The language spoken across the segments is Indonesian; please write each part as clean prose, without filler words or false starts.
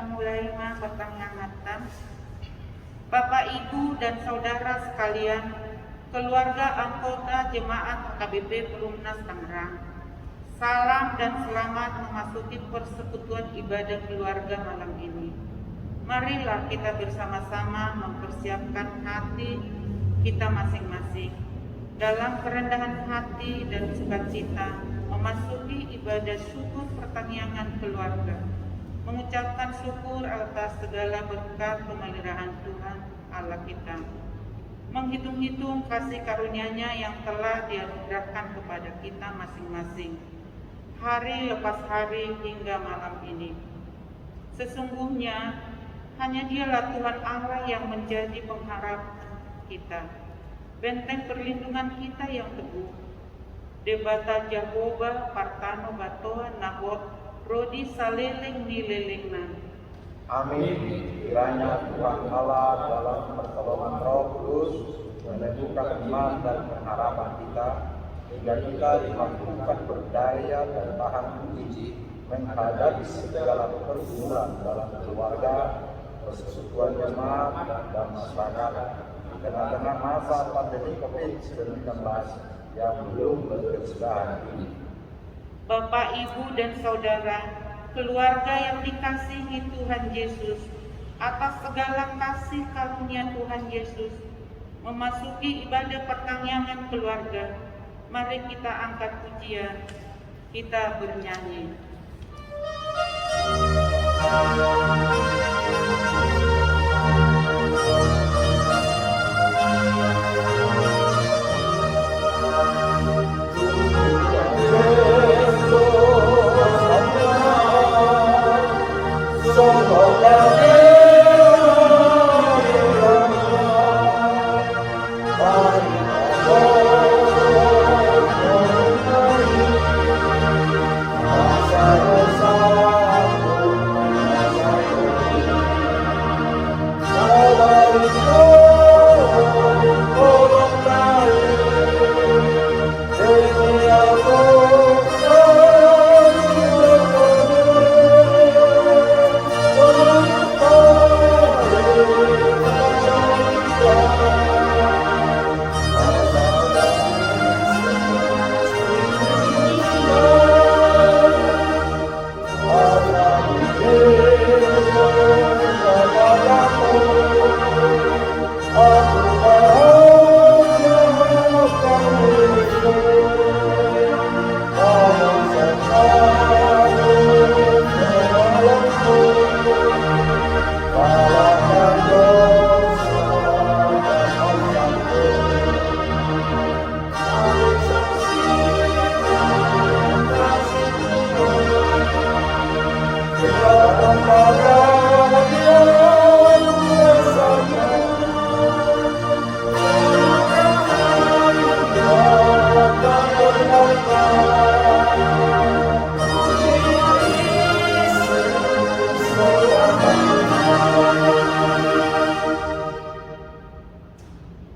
mulai pertanyaan. Bapak, Ibu, dan Saudara sekalian, keluarga anggota Jemaat KBP Perumnas Tangerang, salam dan selamat memasuki persekutuan ibadah keluarga malam ini. Marilah kita bersama-sama mempersiapkan hati kita masing-masing dalam kerendahan hati dan sukacita memasuki ibadah syukur pertanian keluarga, mengucapkan syukur atas segala berkat pemeliharaan Tuhan Allah kita, menghitung-hitung kasih karunia-Nya yang telah dianugerahkan kepada kita masing-masing, hari lepas hari hingga malam ini. Sesungguhnya hanya Dialah Tuhan Allah yang menjadi pengharapan kita, benteng perlindungan kita yang teguh. Debata Jehovah Partano Batoa Nahot Rodi Saleleng Nilelengna. Amin. Kiranya Tuhan Allah dalam pertolongan Roh Kudus meneguhkan iman dan pengharapan kita, hingga kita dimampukan berdaya dan tahan uji menghadapi segala pergumulan dalam keluarga, persekutuan jemaat, dan masyarakat di tengah-tengah masa pandemi COVID-19 yang belum berkesudahan ini. Bapak, Ibu, dan Saudara, keluarga yang dikasihi Tuhan Yesus, atas segala kasih karunia Tuhan Yesus, memasuki ibadah pertanian keluarga, mari kita angkat pujian, kita bernyanyi.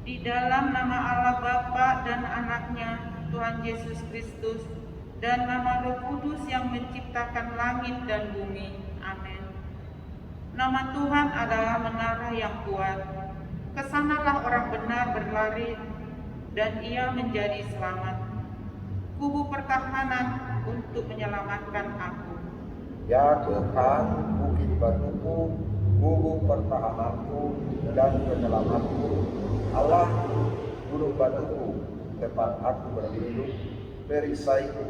Di dalam nama Allah Bapa dan Anaknya, Tuhan Yesus Kristus, dan nama Roh Kudus yang menciptakan langit dan bumi. Amin. Nama Tuhan adalah menara yang kuat. Kesanalah orang benar berlari, dan ia menjadi selamat. Kubu pertahanan untuk menyelamatkan aku. Ya Tuhan, bukit batuku, kubu pertahananku dan penyelamatku, Allah, gunung batuku, tempat aku berlindung, perisaiku,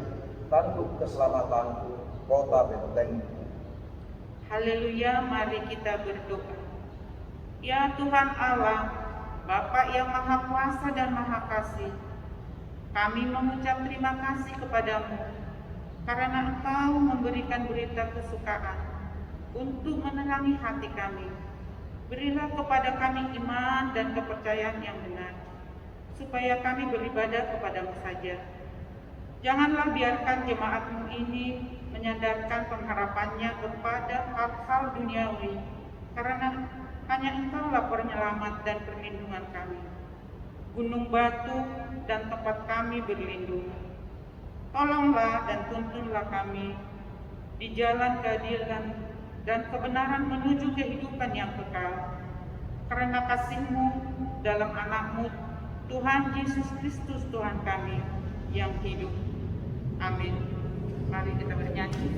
tanduk keselamatanku, kota benteng. Haleluya, mari kita berdoa. Ya Tuhan Allah, Bapa yang Maha Kuasa dan Maha Kasih, kami mengucap terima kasih kepadamu karena Engkau memberikan berita kesukaan untuk menerangi hati kami. Berilah kepada kami iman dan kepercayaan yang benar, supaya kami beribadah kepadamu saja. Janganlah biarkan jemaatmu ini menyandarkan pengharapannya kepada hal-hal duniawi, karena hanya Engkaulah penyelamat dan perlindungan kami, gunung batu dan tempat kami berlindung. Tolonglah dan tuntunlah kami di jalan keadilan dan kebenaran menuju kehidupan yang kekal. Karena kasih-Mu dalam anak-Mu, Tuhan Yesus Kristus Tuhan kami yang hidup. Amin. Mari kita bernyanyi.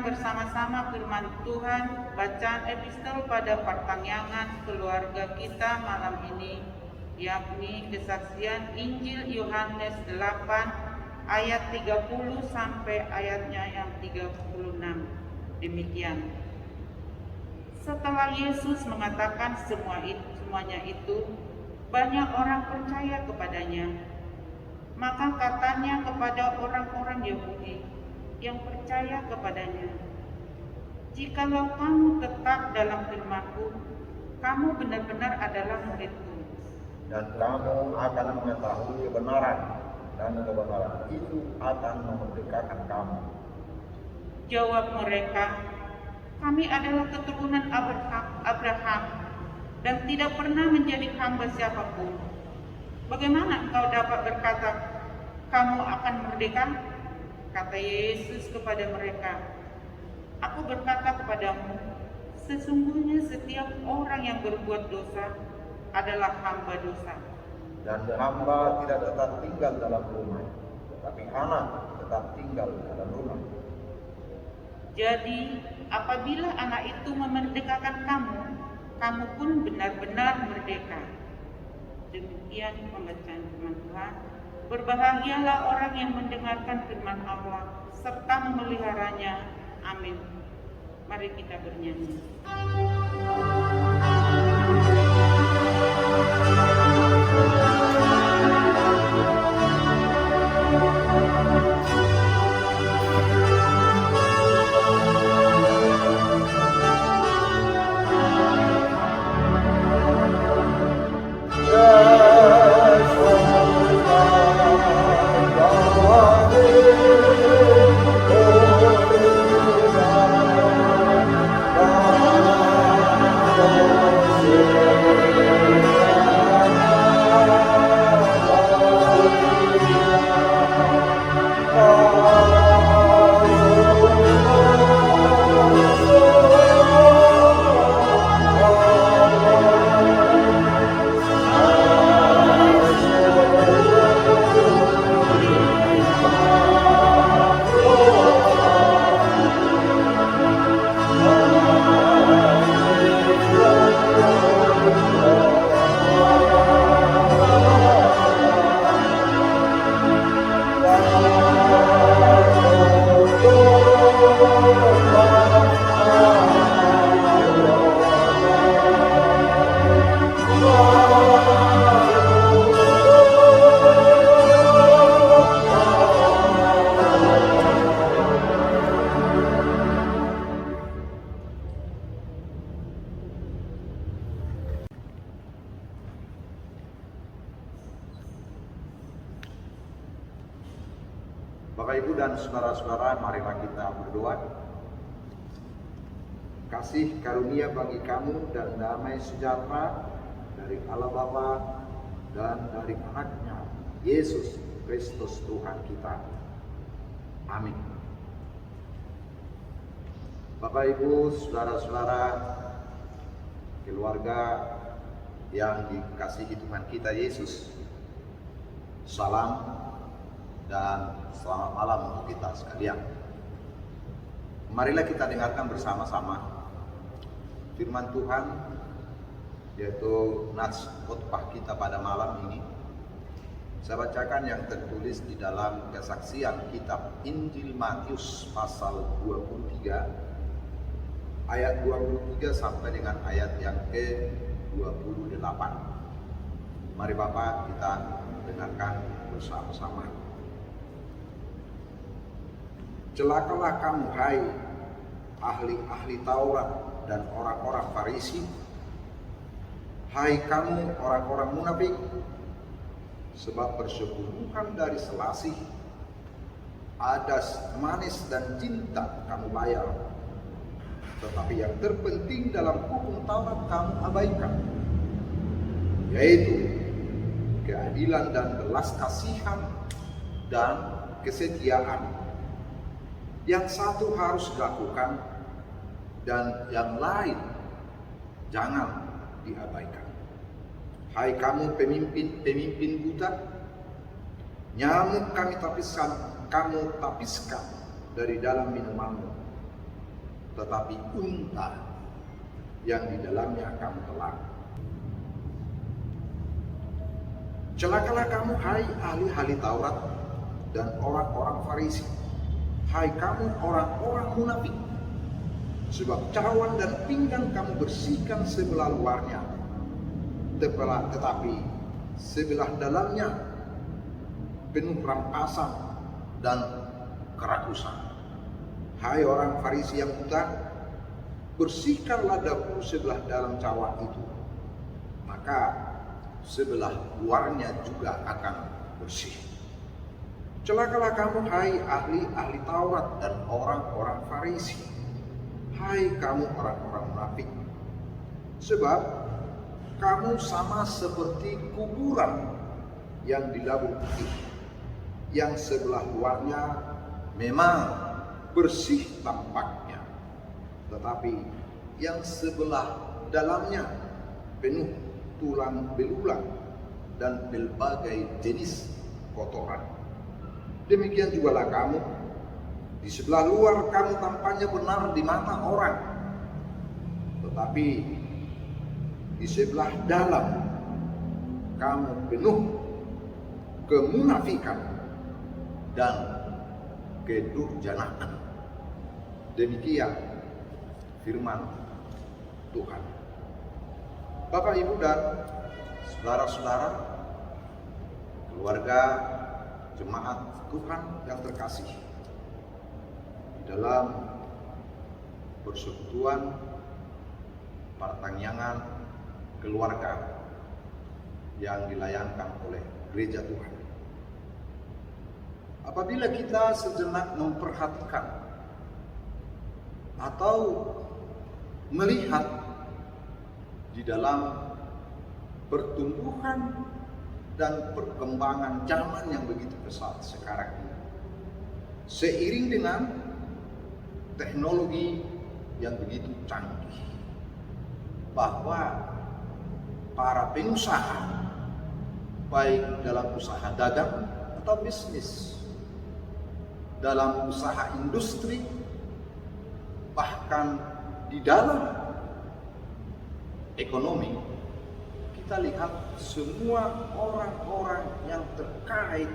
Bersama-sama firman Tuhan, bacaan epistel pada pertangyangan keluarga kita malam ini, yakni kesaksian Injil Yohanes 8 ayat 30 sampai ayatnya yang 36. Demikian. Setelah Yesus mengatakan semuanya itu, banyak orang percaya kepadanya. Maka katanya kepada orang-orang Yahudi yang percaya kepadanya, "Jikalau kamu tetap dalam firman-Ku, kamu benar-benar adalah murid-Ku. Dan kamu akan mengetahui kebenaran, dan kebenaran itu akan memerdekakan kamu." Jawab mereka, "Kami adalah keturunan Abraham dan tidak pernah menjadi hamba siapapun. Bagaimana engkau dapat berkata, kamu akan merdeka?" Kata Yesus kepada mereka, "Aku berkata kepadamu, sesungguhnya setiap orang yang berbuat dosa adalah hamba dosa. Dan hamba tidak tetap tinggal dalam rumah, tapi anak tetap tinggal dalam rumah. Jadi, apabila anak itu memerdekakan kamu, kamu pun benar-benar merdeka." Demikian pembacaan firman Tuhan. Berbahagialah orang yang mendengarkan firman Allah serta memeliharanya. Amin. Mari kita bernyanyi. Bapak, Ibu, dan saudara-saudara, marilah kita berdoa. Kasih karunia bagi kamu dan damai sejahtera dari Allah Bapa dan dari Anaknya, Yesus Kristus Tuhan kita. Amin. Bapak, Ibu, saudara-saudara, keluarga yang dikasihi Tuhan kita Yesus, salam dan selamat malam untuk kita sekalian. Marilah kita dengarkan bersama-sama firman Tuhan, yaitu nats khotbah kita pada malam ini. Saya bacakan yang tertulis di dalam kesaksian kitab Injil Matius pasal 23 ayat 23 sampai dengan ayat yang ke-28. Mari Bapak kita dengarkan bersama-sama. Celakalah kamu hai ahli-ahli Taurat dan orang-orang Farisi, hai kamu orang-orang munafik, sebab bersebelumkan dari selasih adas manis dan cinta kamu bayar, tetapi yang terpenting dalam hukum Taurat kamu abaikan, yaitu keadilan dan belas kasihan dan kesetiaan. Yang satu harus dilakukan dan yang lain jangan diabaikan. Hai kamu pemimpin buta, nyamuk kamu tapiskan dari dalam minumanmu, tetapi unta yang di dalamnya kamu telan. Celakalah kamu hai ahli-ahli Taurat dan orang-orang Farisi, hai kamu orang-orang munafik, sebab cawan dan pinggang kamu bersihkan sebelah luarnya, tetapi sebelah dalamnya penuh rampasan dan kerakusan. Hai orang Farisi yang buta, bersihkanlah dahulu sebelah dalam cawan itu, maka sebelah luarnya juga akan bersih. Celakalah kamu hai ahli-ahli Taurat dan orang-orang Farisi, hai kamu orang-orang munafik, sebab kamu sama seperti kuburan yang dilabur putih, yang sebelah luarnya memang bersih tampaknya, tetapi yang sebelah dalamnya penuh tulang belulang dan berbagai jenis kotoran. Demikian jugalah kamu, di sebelah luar kamu tampaknya benar di mata orang, tetapi di sebelah dalam kamu penuh kemunafikan dan kedurjanaan. Demikian firman Tuhan. Bapak, Ibu, dan saudara-saudara, keluarga jemaat Tuhan yang terkasih, di dalam persekutuan pertanyaan keluarga yang dilayankan oleh gereja Tuhan. Apabila kita sejenak memperhatikan atau melihat di dalam pertumbuhan dan perkembangan zaman yang begitu pesat sekarang ini, seiring dengan teknologi yang begitu canggih, bahwa para pengusaha, baik dalam usaha dagang atau bisnis, dalam usaha industri, bahkan di dalam ekonomi, kita lihat semua orang-orang yang terkait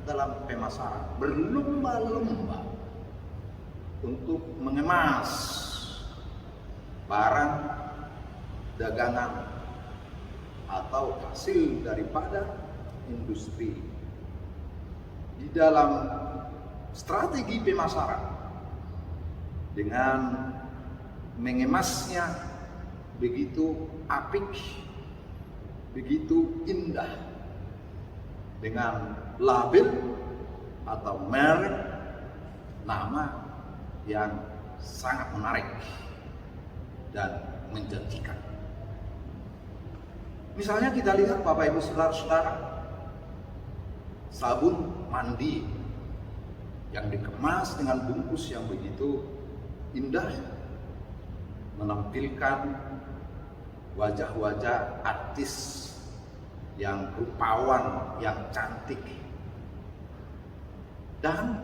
dalam pemasaran berlomba-lomba untuk mengemas barang dagangan atau hasil daripada industri di dalam strategi pemasaran, dengan mengemasnya begitu apik, begitu indah, dengan label atau merek nama yang sangat menarik dan menjanjikan. Misalnya kita lihat Bapak Ibu Saudara-saudara, sabun mandi yang dikemas dengan bungkus yang begitu indah, menampilkan wajah-wajah artis yang rupawan, yang cantik, dan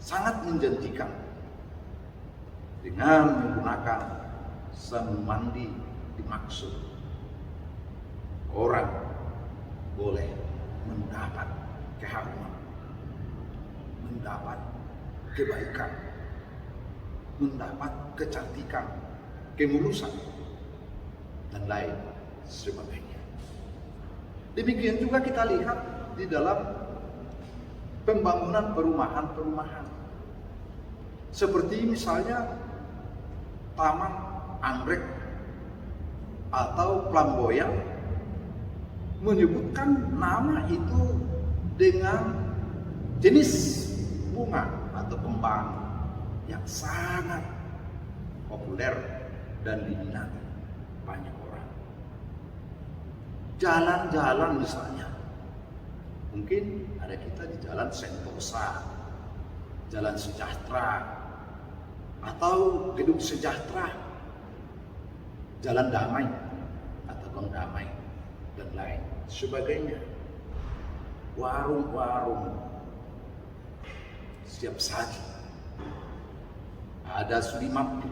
sangat menjanjikan dengan menggunakan sabun mandi dimaksud orang boleh mendapat keharuman, mendapat kebaikan, mendapat kecantikan, kemulusan, dan lain sebagainya. Demikian juga kita lihat di dalam pembangunan perumahan-perumahan. Seperti misalnya Taman Anggrek atau Flamboyan, menyebutkan nama itu dengan jenis bunga atau kembang yang sangat populer dan diminati banyak orang. Jalan-jalan misalnya, mungkin ada kita di Jalan Sentosa, Jalan Sejahtera, atau Gedung Sejahtera, Jalan Damai atau Gang Damai, dan lain sebagainya. Warung-warung siap saji, ada sudi mampir,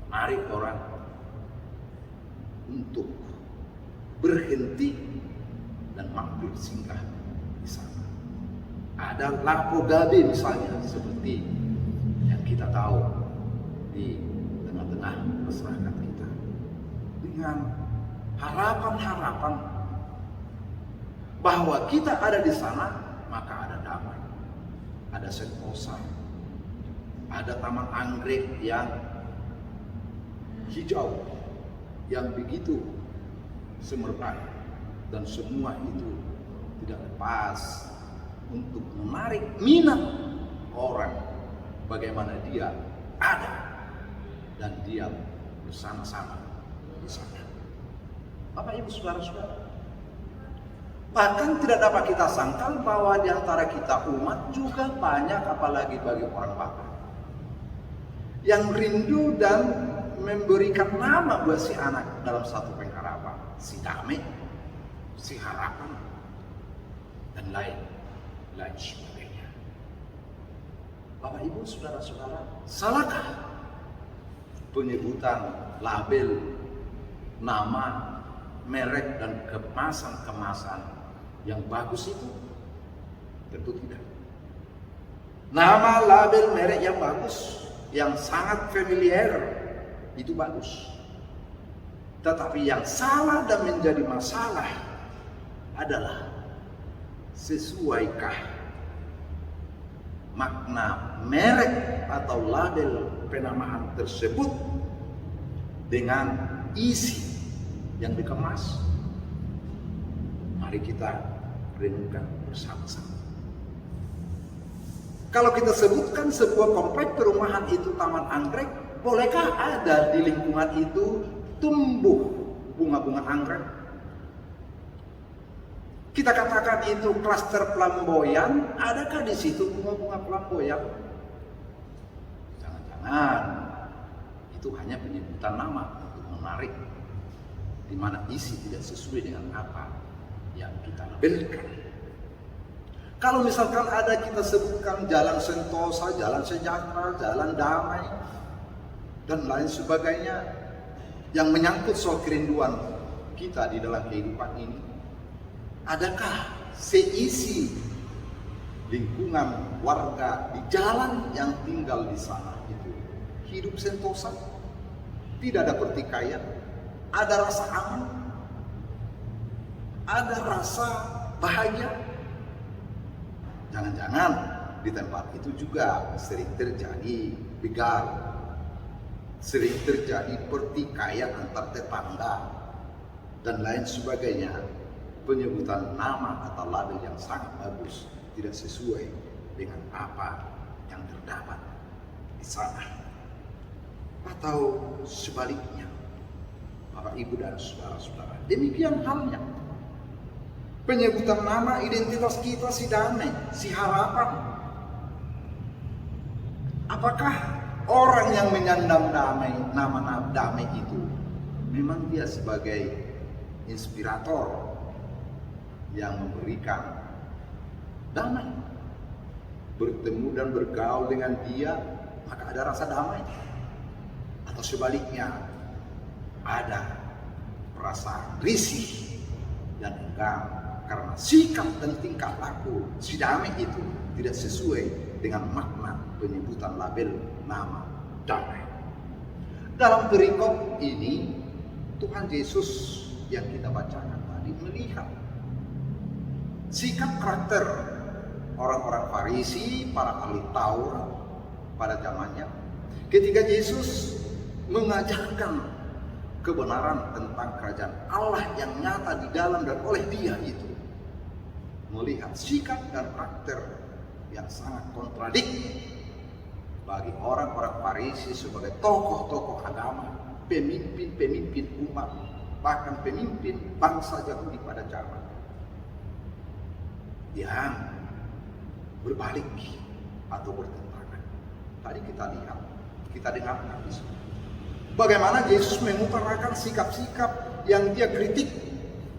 menarik orang untuk berhenti dan mampir singgah di sana. Ada Lapo Gabe misalnya, seperti yang kita tahu di tengah-tengah masyarakat kita, dengan harapan-harapan bahwa kita ada di sana, maka ada damai, ada sentosa, ada Taman Anggrek yang hijau, yang begitu semerbak, dan semua itu tidak lepas untuk menarik minat orang, bagaimana dia ada dan diam bersama-sama di sana. Bapak Ibu Saudara-saudara, bahkan tidak dapat kita sangkal bahwa di antara kita umat juga banyak, apalagi bagi orang bapak, yang rindu dan memberikan nama buat si anak dalam satu pengharapan, si damai, si harapan, dan lain sebagainya. Bapak Ibu Saudara-saudara, salahkah penyebutan label, nama, merek, dan kemasan-kemasan yang bagus itu? Tentu tidak. Nama, label, merek yang bagus, yang sangat familiar, itu bagus. Tetapi yang salah dan menjadi masalah adalah, sesuaikah makna merek atau label penamaan tersebut dengan isi yang dikemas? Mari kita renungkan bersama-sama. Kalau kita sebutkan sebuah komplek perumahan itu Taman Anggrek, bolehkah ada di lingkungan itu tumbuh bunga-bunga anggrek? Kita katakan itu klaster Flamboyan, adakah di situ bunga-bunga Flamboyan? Jangan-jangan itu hanya penyebutan nama untuk menarik, di mana isi tidak sesuai dengan apa yang kita labelkan. Kalau misalkan ada kita sebutkan Jalan Sentosa, Jalan Sejahtera, Jalan Damai, dan lain sebagainya, yang menyangkut soal kerinduan kita di dalam kehidupan ini, adakah seisi lingkungan warga di jalan yang tinggal di sana itu hidup sentosa? Tidak ada pertikaian, ada rasa aman, ada rasa bahagia. Jangan-jangan di tempat itu juga sering terjadi begal, sering terjadi pertikaian antar tetangga, dan lain sebagainya. Penyebutan nama atau label yang sangat bagus tidak sesuai dengan apa yang terdapat di sana. Atau sebaliknya, Bapak Ibu dan saudara-saudara, demikian halnya penyebutan nama identitas kita, si damai, si harapan. Apakah orang yang menyandang damai, nama damai itu memang dia sebagai inspirator yang memberikan damai. Bertemu dan bergaul dengan dia, maka ada rasa damai. Atau sebaliknya, ada rasa risih dan enggan karena sikap dan tingkah laku si damai itu tidak sesuai dengan makna penyebutan label nama damai. Dalam perikop ini, Tuhan Yesus yang kita bacakan tadi melihat sikap karakter orang-orang Farisi, para ahli Taurat pada zamannya, ketika Yesus mengajarkan kebenaran tentang kerajaan Allah yang nyata di dalam dan oleh dia itu, melihat sikap dan karakter yang sangat kontradiktif bagi orang-orang Farisi sebagai tokoh-tokoh agama, pemimpin-pemimpin umat, bahkan pemimpin bangsa Yahudi pada zaman yang berbalik atau bertentangan. Tadi kita dengar bagaimana Yesus mengutarakan sikap-sikap yang dia kritik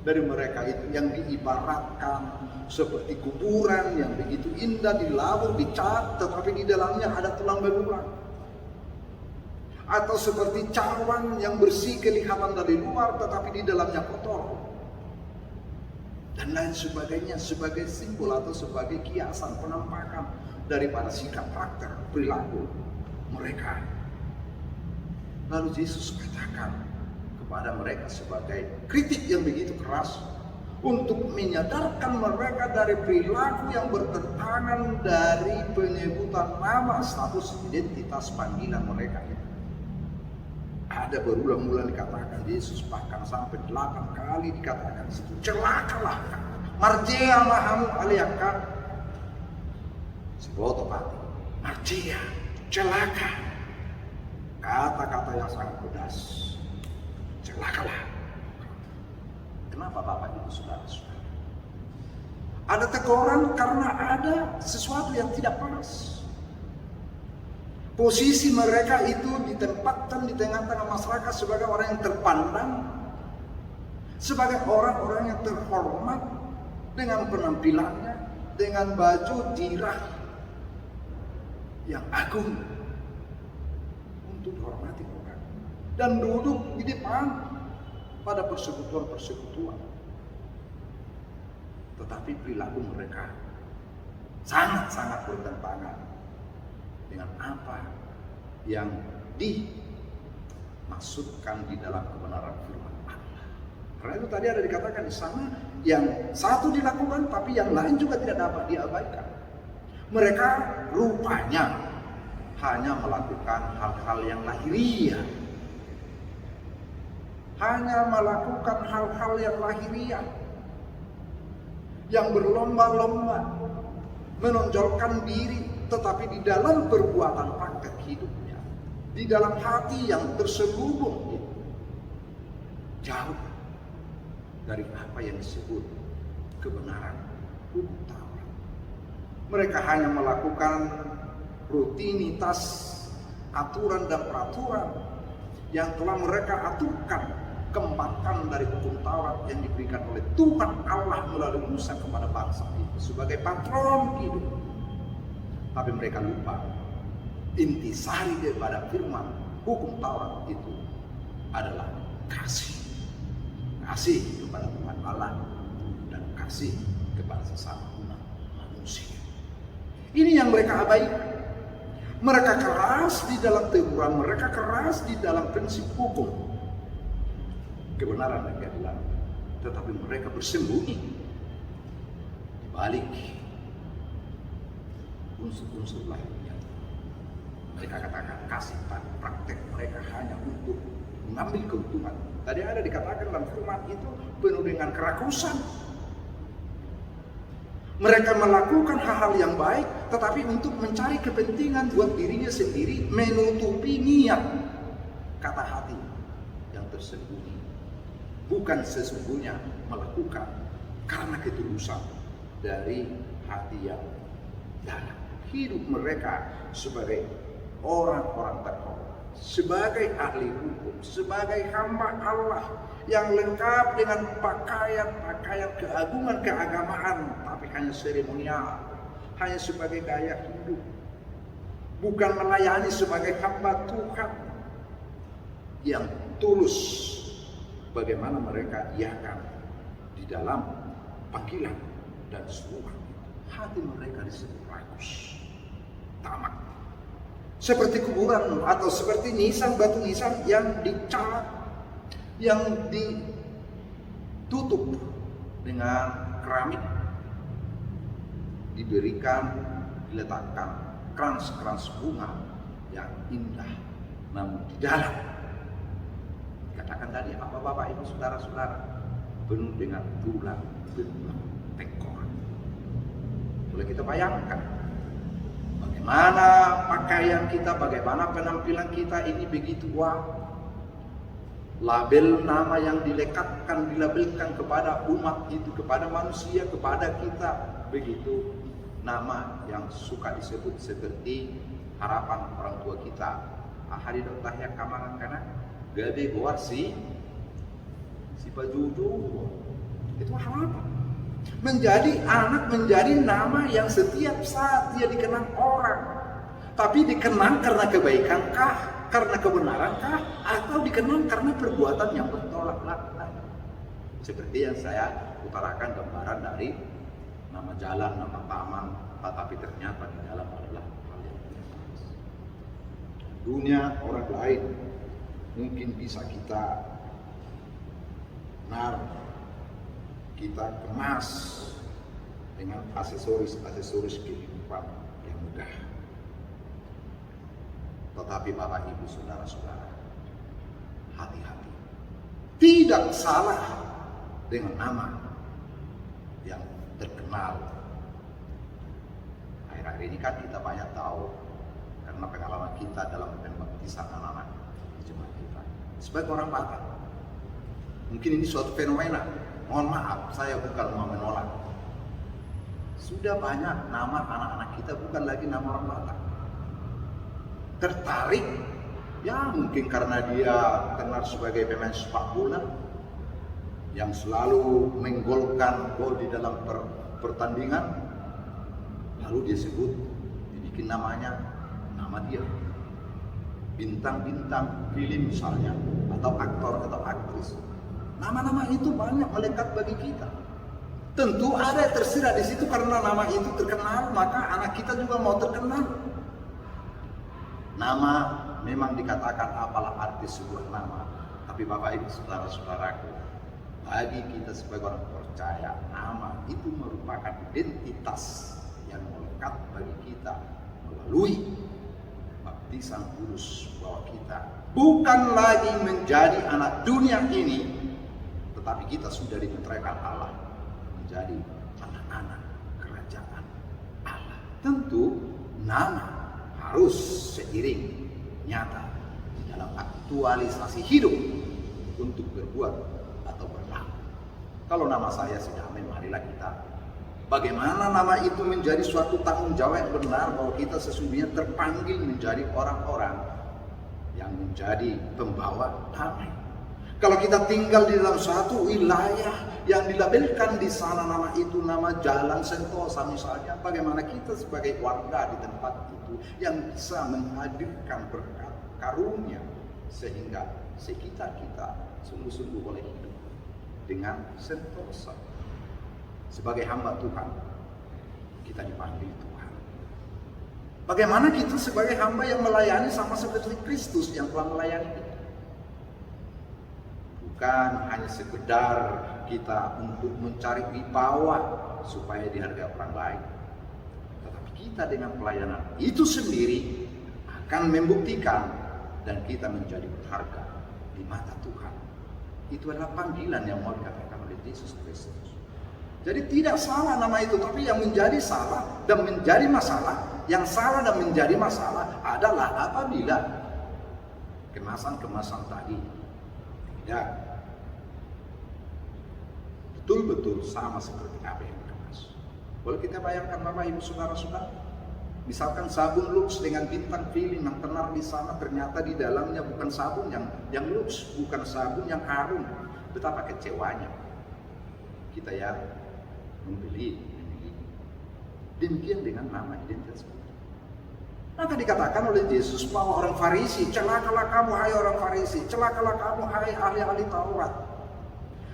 dari mereka itu, yang diibaratkan seperti kuburan yang begitu indah dilabur, dicat, tetapi di dalamnya ada tulang belulang. Atau seperti cawan yang bersih kelihatan dari luar, tetapi di dalamnya kotor. Dan lain sebagainya sebagai simbol atau sebagai kiasan penampakan daripada sikap karakter perilaku mereka. Lalu Yesus katakan kepada mereka sebagai kritik yang begitu keras untuk menyadarkan mereka dari perilaku yang bertentangan dari penyebutan nama, status, identitas, panggilan mereka. Ada berulang-ulang dikatakan Yesus, bahkan sampai 8 kali dikatakan situ, celakalah, marjea mahamu aliakan, seboto pati, marjea, celaka, kata-kata yang sangat pedas, celakalah. Kenapa Bapak Ibu Saudara-saudara? Ada teguran karena ada sesuatu yang tidak pas. Posisi mereka itu ditempatkan di tengah-tengah masyarakat sebagai orang yang terpandang, sebagai orang-orang yang terhormat dengan penampilannya, dengan baju dirah yang agung untuk dihormati orang, dan duduk di depan pada persekutuan-persekutuan. Tetapi perilaku mereka sangat-sangat bertentangan dengan apa yang dimaksudkan di dalam kebenaran firman Allah. Karena itu tadi ada dikatakan di sana, yang satu dilakukan tapi yang lain juga tidak dapat diabaikan. Mereka rupanya hanya melakukan hal-hal yang lahiriah. Hanya melakukan hal-hal yang lahiriah, yang berlomba-lomba menonjolkan diri, tetapi di dalam perbuatan praktek hidupnya, di dalam hati yang terselubung itu, jauh dari apa yang disebut kebenaran hukum Taurat. Mereka hanya melakukan rutinitas, aturan dan peraturan yang telah mereka aturkan, kembangkan dari hukum Taurat yang diberikan oleh Tuhan Allah melalui Musa kepada bangsa itu sebagai patron hidup. Tapi mereka lupa intisari daripada firman hukum Taurat itu adalah kasih. Kasih kepada Tuhan Allah dan kasih kepada sesama umat manusia. Ini yang mereka abaikan. Mereka keras di dalam teguran, mereka keras di dalam prinsip hukum kebenaran dan keadilan, tetapi mereka bersembunyi di balik unsur-unsur lahirnya. Mereka katakan kasih, tapi praktek mereka hanya untuk mengambil keuntungan. Tadi ada dikatakan dalam firman itu penuh dengan kerakusan. Mereka melakukan hal-hal yang baik, tetapi untuk mencari kepentingan buat dirinya sendiri, menutupi niat, kata hati yang tersembunyi. Bukan sesungguhnya melakukan karena ketulusan dari hati yang dalam. Hidup mereka sebagai orang-orang terhormat, sebagai ahli hukum, sebagai hamba Allah yang lengkap dengan pakaian-pakaian keagungan keagamaan, tapi hanya seremonial, hanya sebagai gaya hidup, bukan melayani sebagai hamba Tuhan yang tulus. Bagaimana mereka iakan di dalam panggilan dan seruan, hati mereka disebut rakus, tamak, seperti kuburan atau seperti nisan, batu nisan yang dicat, yang ditutup dengan keramik, diletakkan krans bunga yang indah, namun di dalam, katakan tadi apa Bapak Ibu Saudara-saudara, penuh dengan tulang belulang tengkorak. Boleh kita bayangkan bagaimana pakaian kita, bagaimana penampilan kita ini begitu label nama yang dilabelkan kepada umat itu, kepada manusia, kepada kita, begitu nama yang suka disebut seperti harapan orang tua kita, ahari dotahya kamangan kana gabe goar si pajuju, itu harapan. Menjadi anak, menjadi nama yang setiap saat dia dikenang orang, tapi dikenang karena kebaikankah, karena kebenarankah, atau dikenang karena perbuatan yang bertolak belakang. Seperti yang saya utarakan gambaran dari nama jalan, nama taman, tetapi ternyata di dalam adalah hal yang biasa. Dunia orang lain mungkin bisa kita kita kemas dengan aksesoris kehidupan yang mudah. Tetapi Bapak Ibu Saudara-saudara, hati-hati. Tidak salah dengan nama yang terkenal. Akhir-akhir ini kan kita banyak tahu karena pengalaman kita dalam pembaptisan anak-anak di jemaat kita. Sebagai orang Batak, mungkin ini suatu fenomena. Mohon maaf, saya bukan mau menolak. Sudah banyak nama anak-anak kita bukan lagi nama orang Batak. Tertarik, ya mungkin karena dia kenal sebagai pemain sepak bola yang selalu menggolkan gol di dalam pertandingan, lalu dia sebut, dibikin namanya, nama dia. Bintang-bintang film misalnya, atau aktor atau aktris. Nama-nama itu banyak melekat bagi kita. Tentu ada yang tersirat di situ karena nama itu terkenal, maka anak kita juga mau terkenal. Nama memang dikatakan apalah arti sebuah nama, tapi Bapak Ibu Saudara-saudaraku, bagi kita sebagai orang percaya, nama itu merupakan identitas yang melekat bagi kita melalui baptisan kudus, bahwa kita bukan lagi menjadi anak dunia ini, tetapi kita sudah diputrakan Allah menjadi anak-anak kerajaan Allah. Tentu nama harus seiring nyata di dalam aktualisasi hidup untuk berbuat atau berlaku. Kalau nama saya si Damai, marilah kita, bagaimana nama itu menjadi suatu tanggung jawab yang benar, bahwa kita sesungguhnya terpanggil menjadi orang-orang yang menjadi pembawa damai. Kalau kita tinggal di dalam suatu wilayah yang dilabelkan di sana nama itu nama jalan sentosa misalnya, bagaimana kita sebagai warga di tempat itu yang bisa menghadirkan berkat karunia sehingga sekitar kita sungguh-sungguh boleh hidup dengan sentosa. Sebagai hamba Tuhan, kita dipanggil Tuhan. Bagaimana kita sebagai hamba yang melayani sama seperti Kristus yang telah melayani kita? Bukan hanya sekedar kita untuk mencari wibawa supaya dihargai orang lain, tetapi kita dengan pelayanan itu sendiri akan membuktikan dan kita menjadi berharga di mata Tuhan. Itu adalah panggilan yang mau dikatakan oleh Yesus Kristus. Jadi tidak salah nama itu, tapi yang menjadi salah dan menjadi masalah, yang salah dan menjadi masalah adalah apabila kemasan-kemasan tadi tidak betul-betul sama seperti apa yang dikemas. Boleh kita bayangkan Bapak Ibu Saudara-saudara, Misalkan sabun Lux dengan bintang film yang tenar di sana, ternyata di dalamnya bukan sabun yang Lux, bukan sabun yang harum. Betapa kecewanya kita ya membeli. Demikian dengan nama identitas. Maka dikatakan oleh Yesus bahwa orang Farisi, celakalah kamu hai orang Farisi, celakalah kamu hai ahli-ahli Taurat,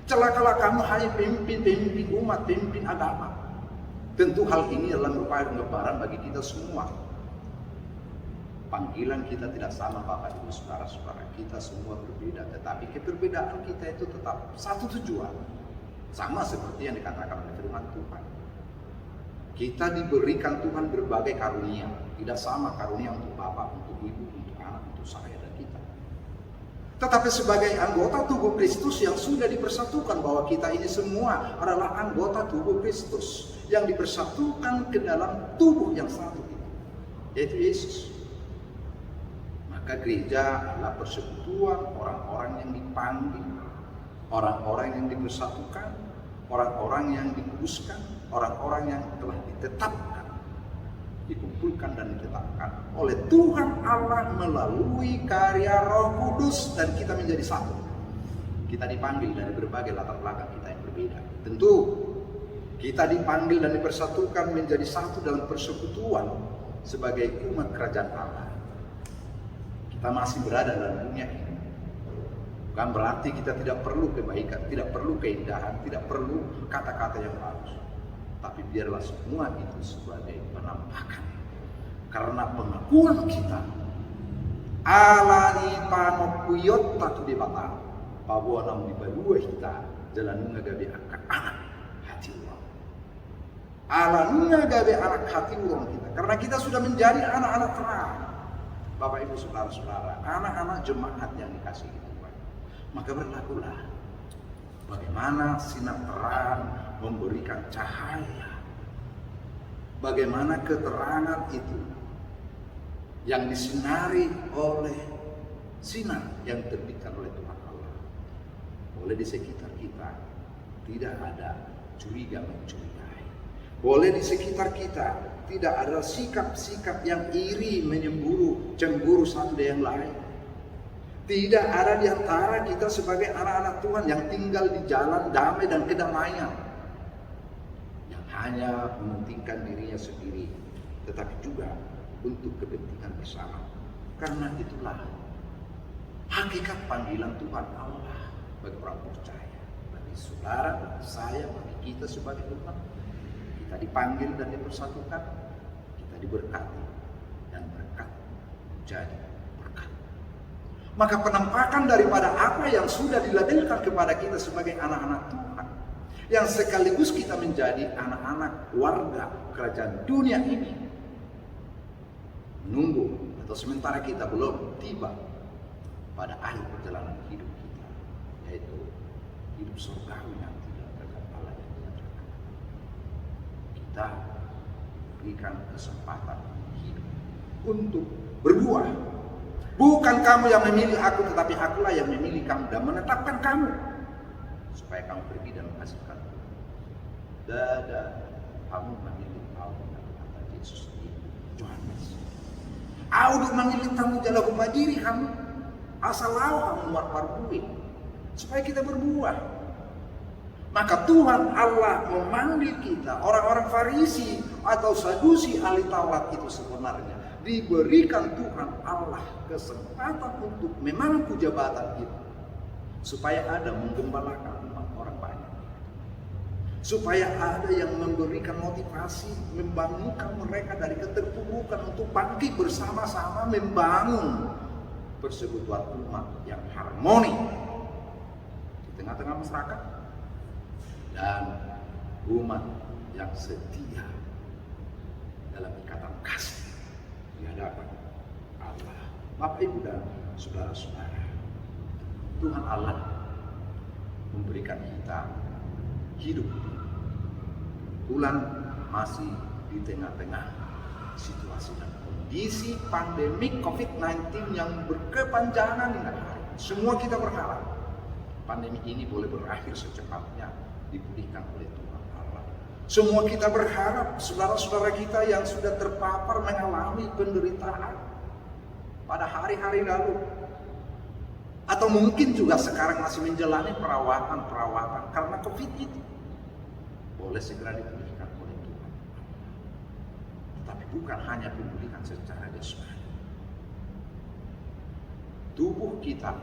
celakalah kamu hai pemimpin umat, pemimpin agama. Tentu hal ini adalah merupakan gambaran bagi kita semua. Panggilan kita tidak sama Bapak Ibu Saudara-saudara, kita semua berbeda, tetapi keberbedaan kita itu tetap satu tujuan. Sama seperti yang dikatakan oleh firman Tuhan. Kita diberikan Tuhan berbagai karunia, tidak sama karunia untuk Bapak, untuk Ibu, untuk anak, untuk saya dan kita. Tetapi sebagai anggota tubuh Kristus yang sudah dipersatukan, bahwa kita ini semua adalah anggota tubuh Kristus yang dipersatukan ke dalam tubuh yang satu itu, yaitu Yesus. Maka gereja adalah persekutuan orang-orang yang dipanggil, orang-orang yang dipersatukan, orang-orang yang dikuduskan, orang-orang yang telah ditetapkan, dikumpulkan dan ditetapkan oleh Tuhan Allah melalui karya Roh Kudus, dan kita menjadi satu. Kita dipanggil dari berbagai latar belakang kita yang berbeda. Tentu kita dipanggil dan dipersatukan menjadi satu dalam persekutuan sebagai umat kerajaan Allah. Kita masih berada dalam dunia ini. Bukan berarti kita tidak perlu kebaikan, tidak perlu keindahan, tidak perlu kata-kata yang bagus. Tapi biarlah semua itu sebagai penampakan. Karena pengakuan kita, alani panopuyot tatu di bata, bahwa namun di bawah kita jalan ngagabe anak hati orang. Alani ngagabe anak hati orang kita. Karena kita sudah menjadi anak-anak terang. Bapak Ibu Saudara-saudara, anak-anak jemaat yang dikasihi Tuhan. Maka berlakulah bagaimana sinar terang memberikan cahaya. Bagaimana keterangan itu yang disinari oleh sinar yang terbitkan oleh Tuhan Allah. Boleh di sekitar kita tidak ada curiga mencurigai. Boleh di sekitar kita tidak ada sikap-sikap yang iri, menyemburu, cemburu satu dengan yang lain. Tidak ada di antara kita sebagai anak-anak Tuhan yang tinggal di jalan damai dan kedamaian, yang hanya mementingkan dirinya sendiri, tetapi juga untuk kepentingan bersama. Karena itulah hakikat panggilan Tuhan Allah bagi orang percaya, bagi saudara, bagi saya, bagi kita sebagai umat. Kita dipanggil dan dipersatukan, kita diberkati, dan berkat menjadi berkat. Maka penampakan daripada apa yang sudah dilabelkan kepada kita sebagai anak-anak Tuhan, yang sekaligus kita menjadi anak-anak warga kerajaan dunia ini, menunggu atau sementara kita belum tiba pada akhir perjalanan hidup kita, yaitu hidup surgawi nanti dalam kerajaan Allah yang dinyatakan. Kita berikan kesempatan hidup untuk berbuah. Bukan kamu yang memilih aku, tetapi akulah yang memilih kamu dan menetapkan kamu supaya kamu pergi dan menghasilkan. Dada kamu memilih aku, kata Yesus di Yohanes. Aku memilih kamu jalan rumah diri kamu, asal kamu luar parbuin supaya kita berbuah. Maka Tuhan Allah memanggil kita, orang-orang Farisi atau Sadusi ahli Taurat itu sebenarnya diberikan Tuhan Allah kesempatan untuk memangku jabatan itu, supaya ada menggembalakan umat orang banyak, supaya ada yang memberikan motivasi, membangunkan mereka dari keterpurukan untuk bangkit bersama-sama membangun persekutuan umat yang harmoni di tengah-tengah masyarakat, dan umat yang setia dalam ikatan kasih di hadapan Allah. Bapak Ibu dan saudara-saudara, Tuhan Allah memberikan kita hidup. Kebetulan masih di tengah-tengah situasi dan kondisi pandemi COVID-19 yang berkepanjangan hingga hari. Semua kita berharap pandemi ini boleh berakhir secepatnya, dipulihkan oleh Tuhan Allah. Semua kita berharap saudara-saudara kita yang sudah terpapar mengalami penderitaan pada hari-hari lalu, atau mungkin juga sekarang masih menjalani perawatan karena COVID itu, boleh segera dipulihkan oleh Tuhan. Tetapi bukan hanya pemulihan secara jasmani. Tubuh kita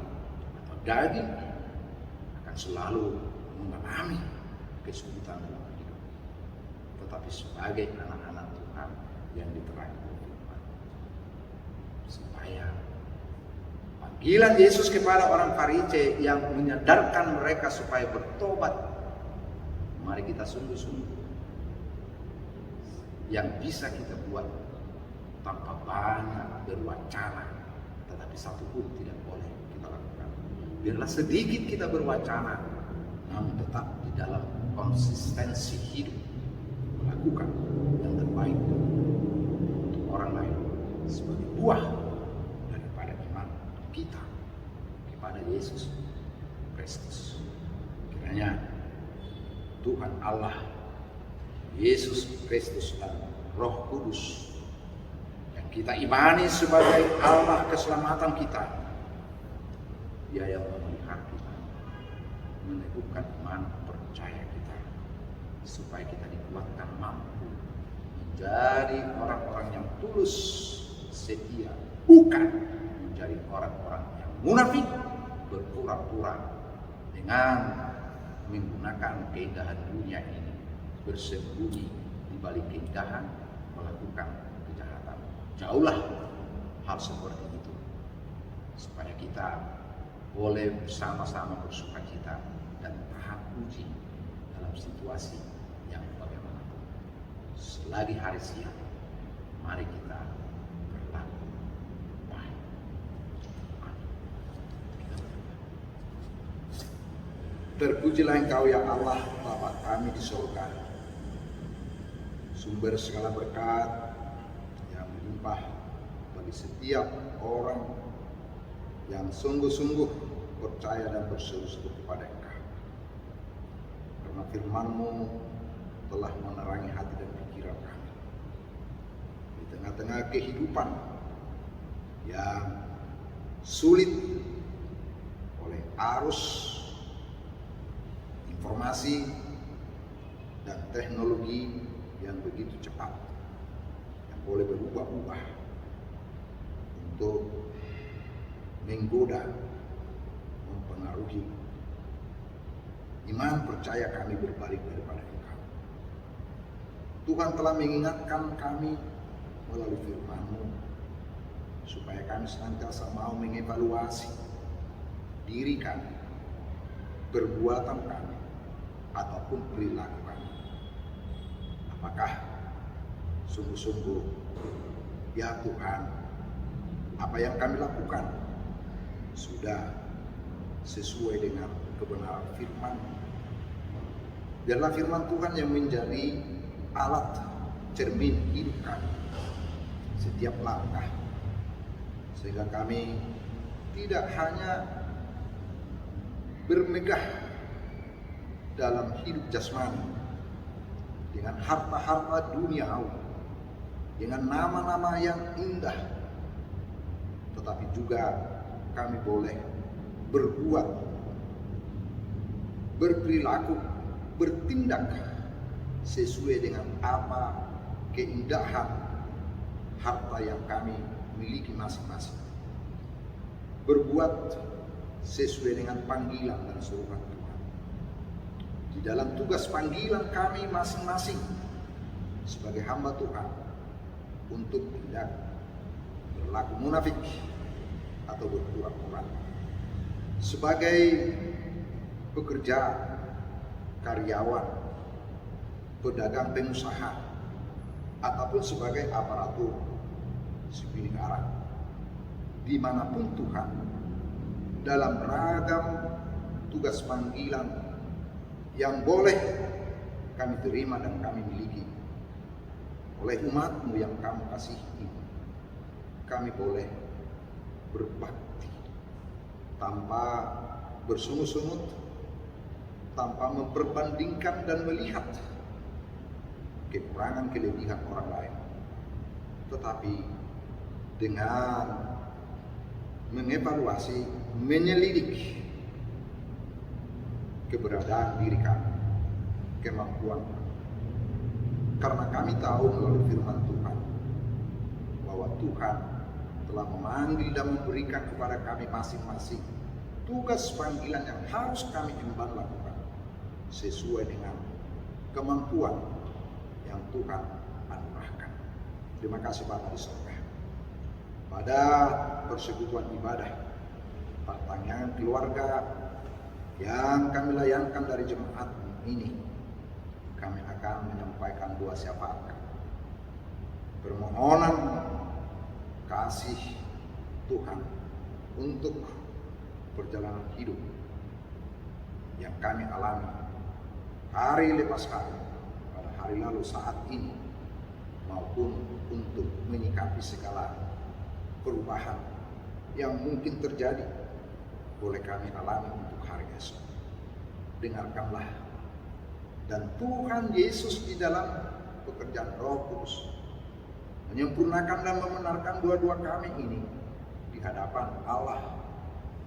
atau daging akan selalu mengalami kesulitan dalam hidup. Tetapi sebagai anak-anak Tuhan yang diterangi oleh Tuhan, supaya panggilan Yesus kepada orang Farisi yang menyadarkan mereka supaya bertobat, mari kita sungguh-sungguh yang bisa kita buat tanpa banyak berwacana, tetapi satu pun tidak boleh kita lakukan. Biarlah sedikit kita berwacana, namun tetap di dalam konsistensi hidup melakukan yang terbaik untuk orang lain sebagai buah daripada iman kita kepada Yesus Kristus. Kiranya Tuhan Allah, Yesus Kristus dan Roh Kudus yang kita imani sebagai Allah keselamatan kita, Dia yang memelihara kita, meneguhkan iman percaya kita, supaya kita dikuatkan mampu menjadi orang-orang yang tulus setia, bukan menjadi orang-orang yang munafik berpura-pura dengan menggunakan keindahan dunia ini, bersembunyi di balik keindahan melakukan kejahatan. Jauhlah hal seperti itu, supaya kita boleh bersama-sama bersukacita dan tahan uji dalam situasi yang bagaimanapun. Selagi hari siang, mari kita berlaku baik. Terpujilah Engkau ya Allah, Bapa kami di surga, sumber segala berkat yang melimpah bagi setiap orang yang sungguh-sungguh percaya dan berseru-seru kepada Engkau. Karena firman-Mu telah menerangi hati dan pikiran kami di tengah-tengah kehidupan yang sulit oleh arus informasi dan teknologi yang begitu cepat, yang boleh berubah-ubah untuk menggoda, mempengaruhi iman percaya kami berbalik daripada Engkau. Tuhan telah mengingatkan kami melalui firman-Mu, supaya kami senantiasa mau mengevaluasi diri kami, perbuatan kami, ataupun perilaku kami. Apakah sungguh-sungguh, ya Tuhan, apa yang kami lakukan sudah sesuai dengan kebenaran firman? Biarlah firman Tuhan yang menjadi alat cermin hidup kami setiap langkah, sehingga kami tidak hanya bermegah dalam hidup jasmani dengan harta-harta duniawi, dengan nama-nama yang indah, tetapi juga kami boleh berbuat, berperilaku, bertindak sesuai dengan apa keindahan harta yang kami miliki masing-masing. Berbuat sesuai dengan panggilan dan suruhan Tuhan. Di dalam tugas panggilan kami masing-masing sebagai hamba Tuhan, untuk tidak berlaku munafik atau berpura-pura. Sebagai pekerja, karyawan, pedagang, pengusaha, ataupun sebagai aparatur sipil negara, dimanapun Tuhan, dalam ragam tugas panggilan yang boleh kami terima dan kami miliki oleh umat-Mu yang Kamu kasihi, kami boleh berbakti tanpa bersungut-sungut, tanpa memperbandingkan dan melihat kekurangan kelebihan orang lain, tetapi dengan mengevaluasi, menyelidik keberadaan diri kami, kemampuan kami. Karena kami tahu melalui firman Tuhan bahwa Tuhan telah memanggil dan memberikan kepada kami masing-masing tugas panggilan yang harus kami emban lakukan sesuai dengan kemampuan yang Tuhan anugerahkan. Terima kasih Bapa di surga. Pada persekutuan ibadah pertanyaan keluarga yang kami layankan dari jemaat ini, kami akan menyampaikan dua syafaat. Permohonan kasih Tuhan untuk perjalanan hidup yang kami alami hari lepas hari, pada hari lalu, saat ini, maupun untuk menyikapi segala perubahan yang mungkin terjadi boleh kami alami untuk hari esok. Dengarkanlah, dan Tuhan Yesus di dalam pekerjaan Roh Kudus menyempurnakan dan membenarkan dua-dua kami ini di hadapan Allah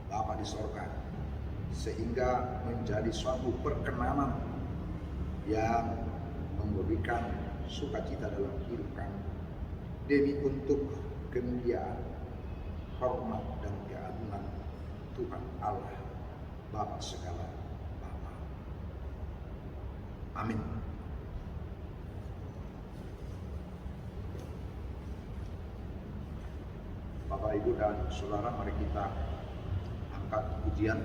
Bapa di sorga, sehingga menjadi suatu perkenanan yang memberikan sukacita dalam hidup kami, demi untuk kemuliaan, hormat dan keagungan Tuhan Allah Bapa segala Bapa. Amin. Bapak, Ibu, dan Saudara, mari kita angkat pujian,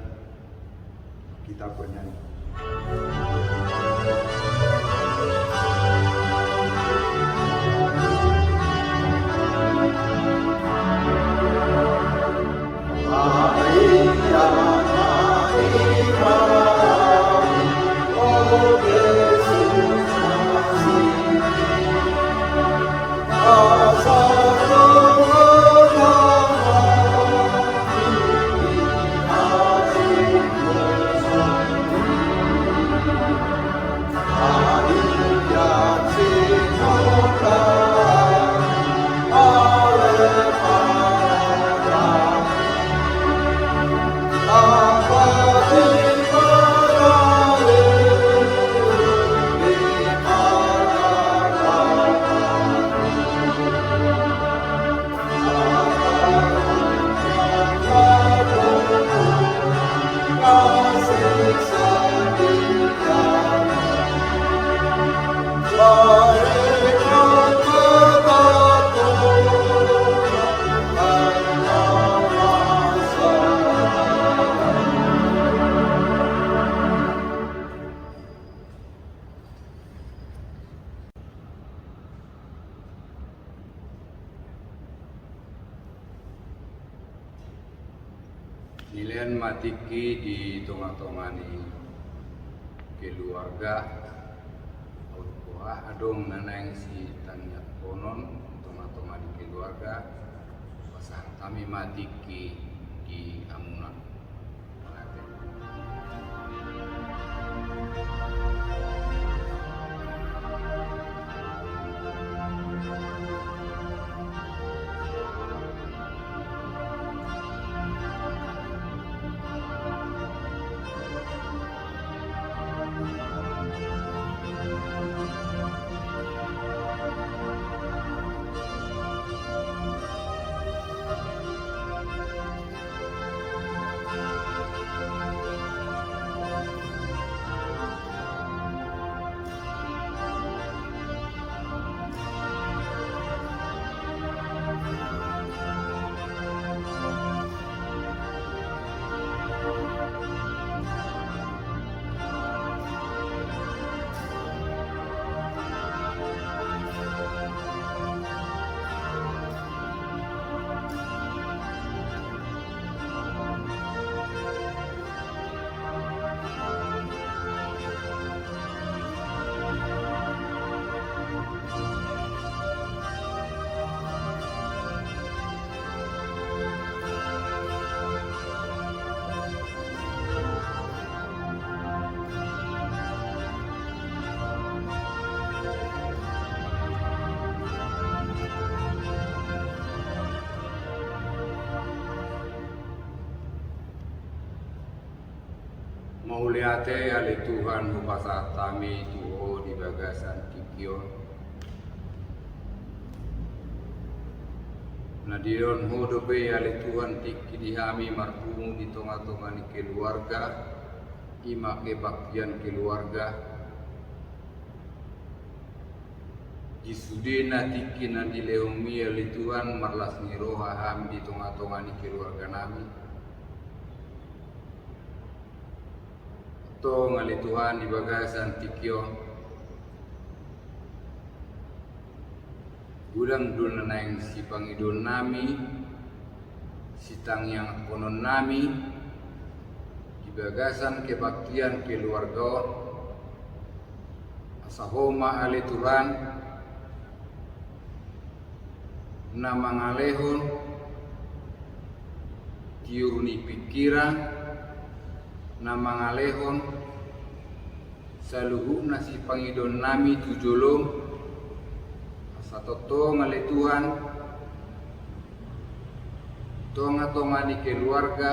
kita bernyanyi. Nilaian matiki di tonga-tongani keluarga Aukoa adong nanang si tanya konon tonga-tonga di keluarga pasang kami matiki di amunan. Mauliate ale Tuhan upasa tami tuho di bagasan kikion. Nadion hodobe ale Tuhan tiki dihami marpumu di tonga-tonga ni keluarga, ima kebaktian keluarga. Jisudena tiki nadi leumi ale Tuhan marlas ni roha ham di tonga-tonga ni keluarga nami. Tong ali Tuhan di bagasan tikyo gudang dun nang si pangidon nami sitang yang konon nami di bagasan kebaktian keluarga asahoma ali Tuhan nama ngalehon tiuruni pikiran nama ngalehon saluhu nasi pangidon nami tujolong asatoto ngale Tuhan tonga-tonga ni keluarga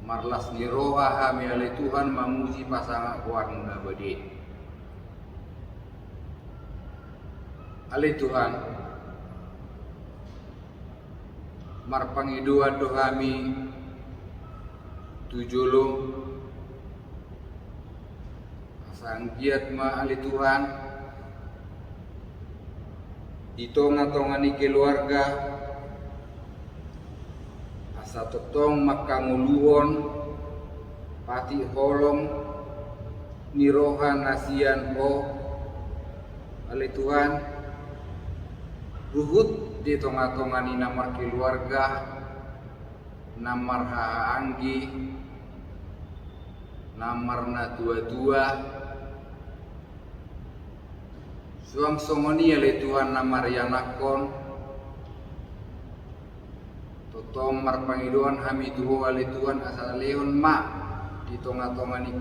marlas ni roha hami ale Tuhan mamuji pasangan warna badi ale Tuhan marpangiduan dohami tujulung sanggiat ma ali Tuhan di tonga-tonga ni keluarga asa totong makanguluhon pati holong niroha nasian ho ali Tuhan ruhut di tonga-tonga ni namar keluarga namar haanggi namar na tua-tua suang songoni ale Tuhan namar yanakon totong marpangiduan hami tuho ale Tuhan asal leon ma di tonga-tonga ni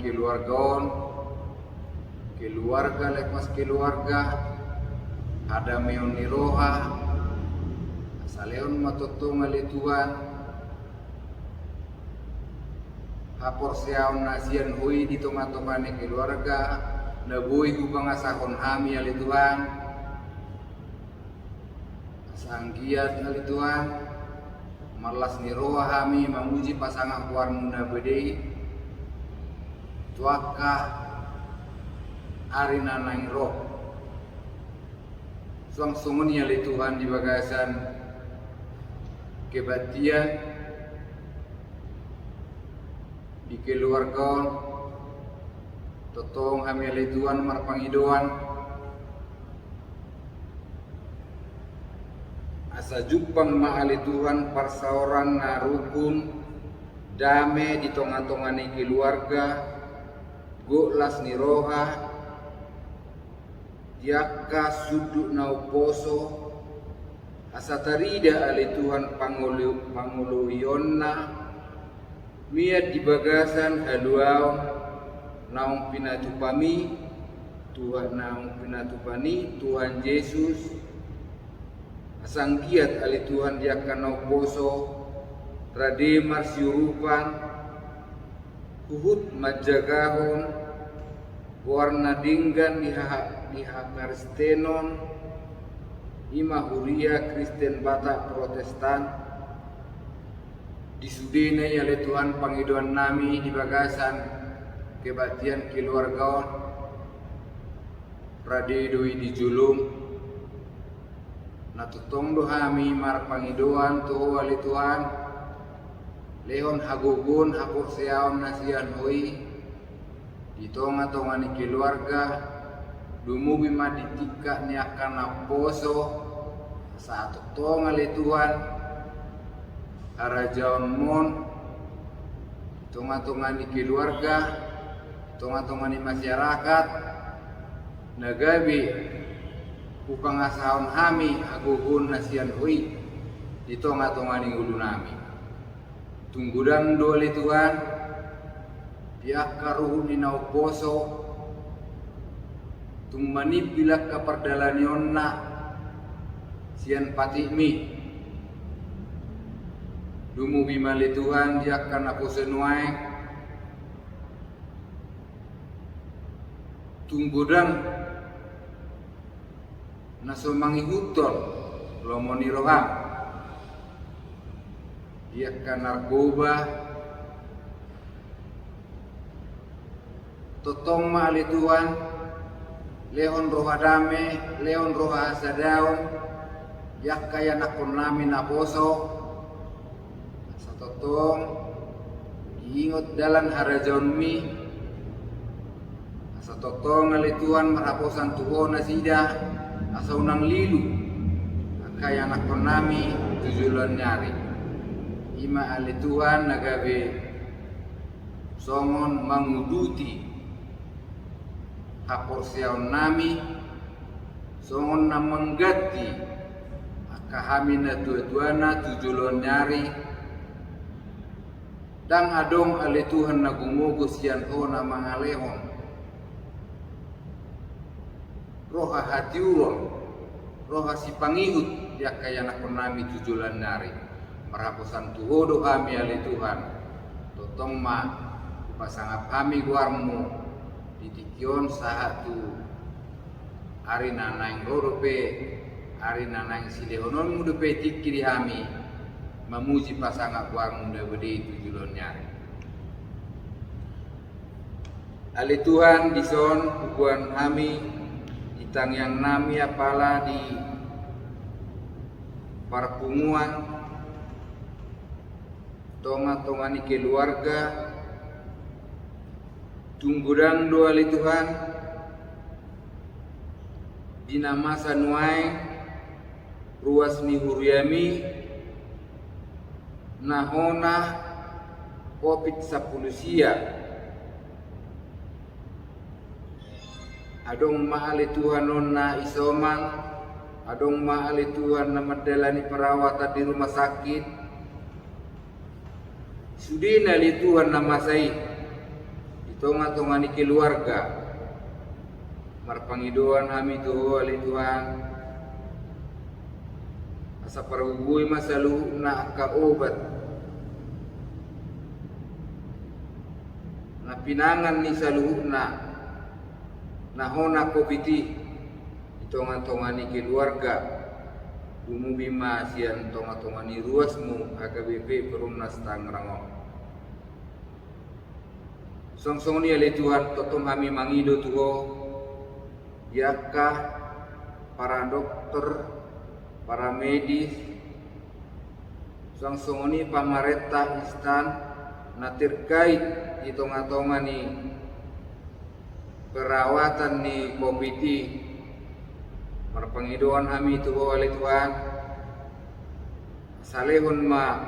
keluarga lepas keluarga ada meon ni roha asal leon ma totong ale Tuhan hapor siaon nasian hui di tonga-tonga ni keluarga nabui hubang asahon hami ali Tuhan asanggiat ali Tuhan marlas ni roha hami memuji pasangan warna bede tuaka arina nang roh suang sunguni ali Tuhan di bagasan kebatian di keluarga totong hami ale Tuhan marpangidoan asa jupang ma ale Tuhan parsaoran na rukun dame di tonga-tonga ni keluarga go'las ni roha diaka suduk na uposo asa tarida ale Tuhan panguluyonna miat di bagasan haluau naung pinatupami Tuhan naung pinatupani Tuhan Yesus asangkiat ali Tuhan diakan nauposo rade marsiurupan uhut majagahon warna dinggan di Kristenon ima huria Kristen Batak Protestan disudena ya le Tuhan pangiduan nami di bagasan kebaktian keluarga rade doi di julung natutong dohami mar pangiduan tuho ali Tuhan lehon hagugun hapur seaon nasian hoi di tonga-tonga ni keluarga dumubi ma ditika ni akan naposo saat tong ali Tuhan arajaon mon tonga-tonga ni keluarga tonga-tonga ni masyarakat nagabi upangasahon hami agugun nasian hui di tonga-tonga ni ulu nami tunggudan dole Tuhan pihak karuhun ni nauposo tumani pilak kapardalanionna sian patimi dumubi mali Tuhan diakan aku senuai tunggudang nasomangi huton lomoni roham dia kan narkoba totong mali Tuhan lehon roha dame lehon roha asadaon yak kaya nakon nami naposo sa totong diingot dalan harajaon mi sa totong ali Tuhan maraposan tuho na sida asa unang lilu kaya nakon nami tujulan nyari ima ali Tuhan nagabe songon manguduti haporsiaon nami songon na menggati kahami na tua-tuana tujulon nyari dang adong ali Tuhan na gumugos yan o na mga lehon roha hatiuron roha si pangihut yak kaya nakon nami tujulan nyari maraposan tuhodo kami ali Tuhan totong ma pasangap kami guarmu ditikyon sa tu ari nanang rorope ari nanang silehonon muda pe tikiri kami memuji pasangap guarmu da bede tujulon nyari ali Tuhan dison hukuan kami itang yang nami apala di parpunguan tonga-tonga ni keluarga tunggudang doa li Tuhan dina masa nuai ruas ni huriami nahona COVID-10 adong maali Tuhan nonna isoman adong maali Tuhan na madalani perawatan di rumah sakit sudina li Tuhan na masai itonga-tonga ni keluarga marpangidoan kami tuho ali Tuhan asa parugui masalu na kaobat na pinangan ni saluh na nahona kopiti itonga-tonga ni keluarga umubima sian tonga-tonga ni ruasmu HKBP Perumnas Tangerang song-song ni ali Tuhan totong kami mangido tuho yakah para dokter para medis song-song ni pamarentah instan na terkait itonga-tonga ni perawatan ni COVID marpangidoan kami tuho ali Tuhan salehon ma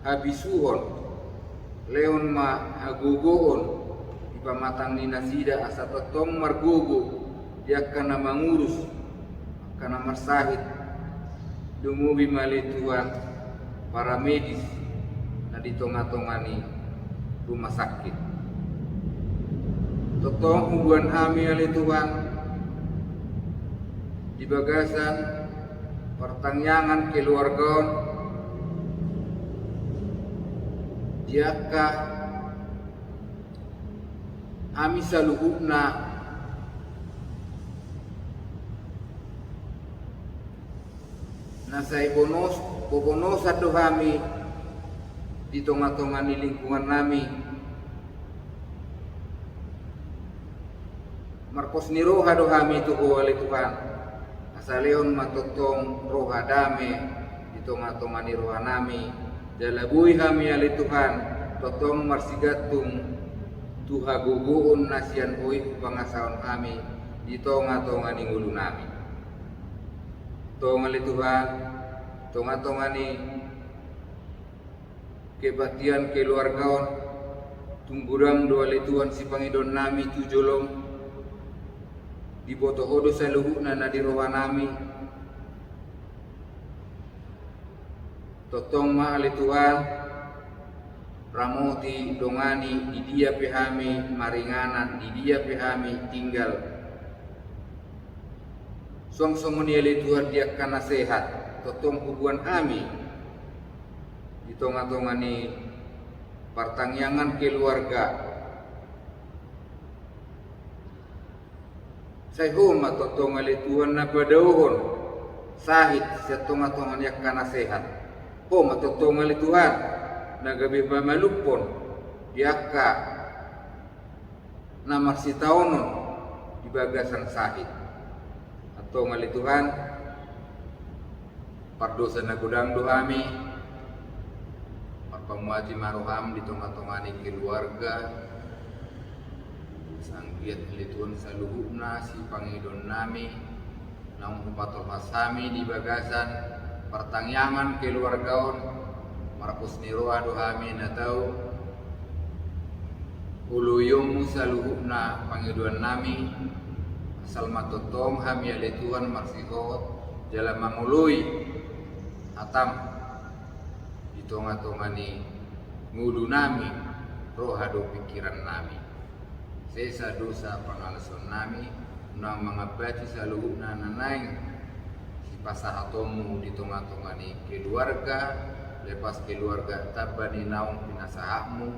habisuhon leon ma hagugoon ipamatang ni nasida asa totong margugo dia kana mangurus kana marsahit dumubi mali Tuhan para medis na ditonga-tonga ni rumah sakit totong hubungan kami ali Tuhan di bagasan pertangyangan keluarga diakah kami saluhukna nasai bobonos ado kami di tonga-tonga ni lingkungan nami markos ni roha do kami tuho ali Tuhan asaleon matotong roha dame di tonga-tonga ni roha nami dalabui kami ali Tuhan totong marsigatung tuha guguun nasian oi pangasaon kami di tonga-tonga ni ngulu nami tong ali Tuhan tonga-tonga ni kebaktian keluargaon tunggurang do ali Tuhan si pangidon nami tujolong di boto hodo saluhuna na di roha nami totong ma ali Tuhan ramoti dongani di dia pehami maringanan di dia pehami tinggal song-song ni ali Tuhan dia kana sehat totong hubungan kami di tonga-tonga ni partangyangan keluarga Saya homa totong ali Tuhan na padauhon sahit sa tunga-tungan yak kanasehat. Homa totong ali Tuhan na gabi pamalupon yaka na marsitaonon di bagasan sahit. Atau ngali Tuhan pardosa na gudang doami parpamuati maruham di tengah-tengah keluarga sanggiat Tuhan saluhuna si pangidon nami nang upatol hasami di bagasan pertangyaman keluargaon markus niroa dohami na tau uluyong saluhuna pangidon nami asal matotong hami ale Tuhan marsihot jalan mangului atam di tengah-tengah ni ngudu nami rohado pikiran nami sesa dosa pangalason nami nang mengabati saluhuna nanaing si pasahatomu di tengah-tengah ni keluarga lepas keluarga tabani naung pinasahakmu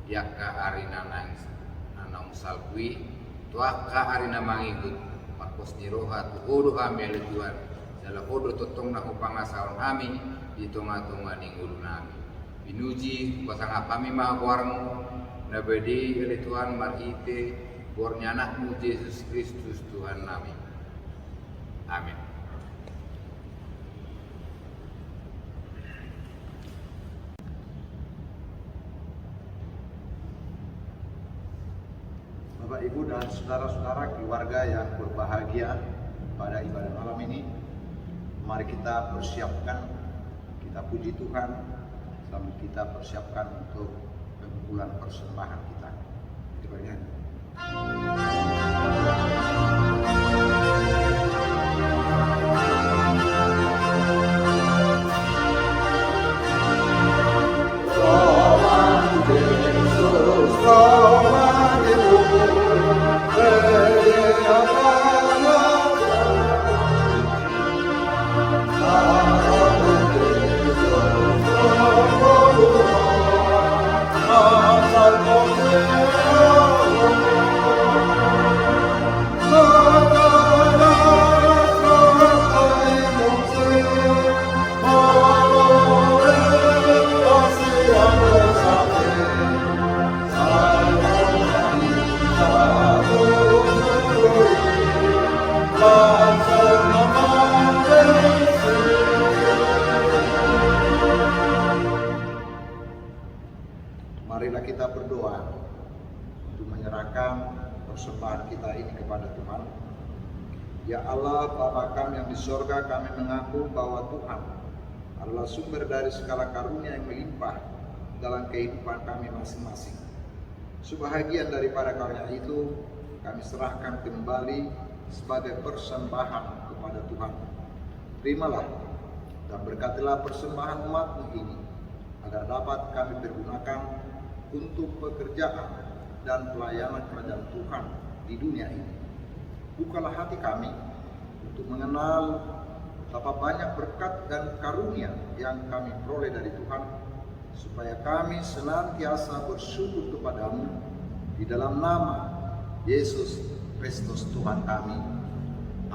yakka ari nanaung salkui tuaka ari na mangikut markos ni rohat hodo kami ale Tuhan dalam hodo totong na upangasaon kami di tengah-tengah ni ngulu nami binuji pasang kami mahawarmu nabedi ale Tuhan marhite bornya anakmu Yesus Kristus Tuhan nami. Amin. Bapak, Ibu, dan saudara-saudara keluarga yang berbahagia pada ibadah malam ini, mari kita persiapkan, kita puji Tuhan sambil kita persiapkan untuk pengumpulan persembahan kita. Kita bernyanyi. Marilah kita berdoa untuk menyerahkan persembahan kita ini kepada Tuhan. Ya Allah, Bapa kami yang di sorga, kami mengaku bahwa Tuhan adalah sumber dari segala karunia yang melimpah dalam kehidupan kami masing-masing. Sebahagian daripada karunia itu kami serahkan kembali sebagai persembahan kepada Tuhan. Terimalah dan berkatilah persembahan umat-Mu ini, agar dapat kami pergunakan untuk pekerjaan dan pelayanan kerajaan Tuhan di dunia ini. Bukalah hati kami untuk mengenal betapa banyak berkat dan karunia yang kami peroleh dari Tuhan, supaya kami senantiasa bersyukur kepadamu di dalam nama Yesus Kristus Tuhan kami.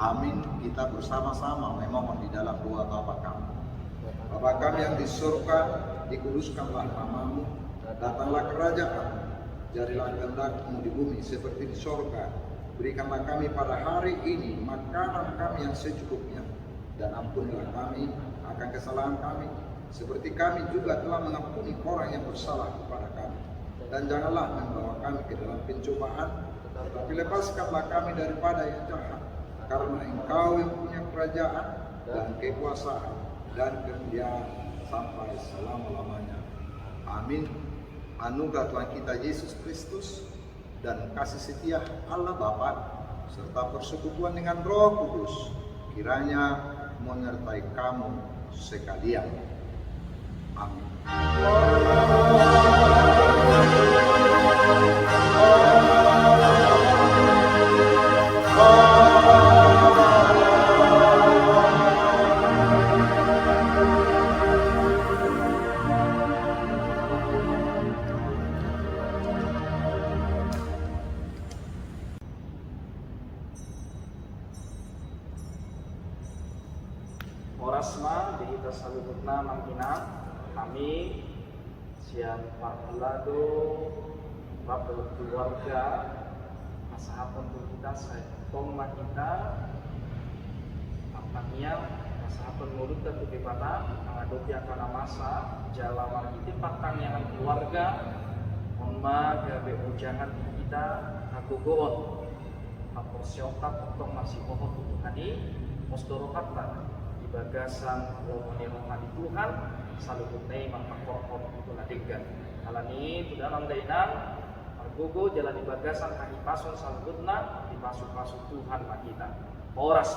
Amin. Kita bersama-sama memohon di dalam doa Bapa kami. Bapa kami yang di surga, dikuduskanlah namamu, datanglah kerajaan, jadilah kehendak-Mu di bumi seperti di surga. Berikanlah kami pada hari ini makanan kami yang secukupnya, dan ampunilah kami akan kesalahan kami, seperti kami juga telah mengampuni orang yang bersalah kepada kami. Dan janganlah membawa kami ke dalam pencobaan, tetapi lepaskanlah kami daripada yang jahat, karena Engkau yang punya kerajaan dan kekuasaan dan kemuliaan sampai selama-lamanya. Amin. Anugerah Tuhan kita Yesus Kristus dan kasih setia Allah Bapa serta persekutuan dengan Roh Kudus kiranya menyertai kamu sekalian. Amin. Orasma dihita salututna mangkina kami siap parlado bapak keluarga masahapan kita saitong kita apanya masahapan mulut dan bagaimana menghadapi akan masa jala margiti patang yang keluarga onma gabe ujangan kita aku goon aporsiokat potong masih pohon untuk hari mostorokat di bagasan womoni rohani Tuhan salututnei mangkakor itu nadegan alani dalam dainan Gogo jalan di bagasan kaki pasun salutna di pasuk-pasuk Tuhan kita. Oras.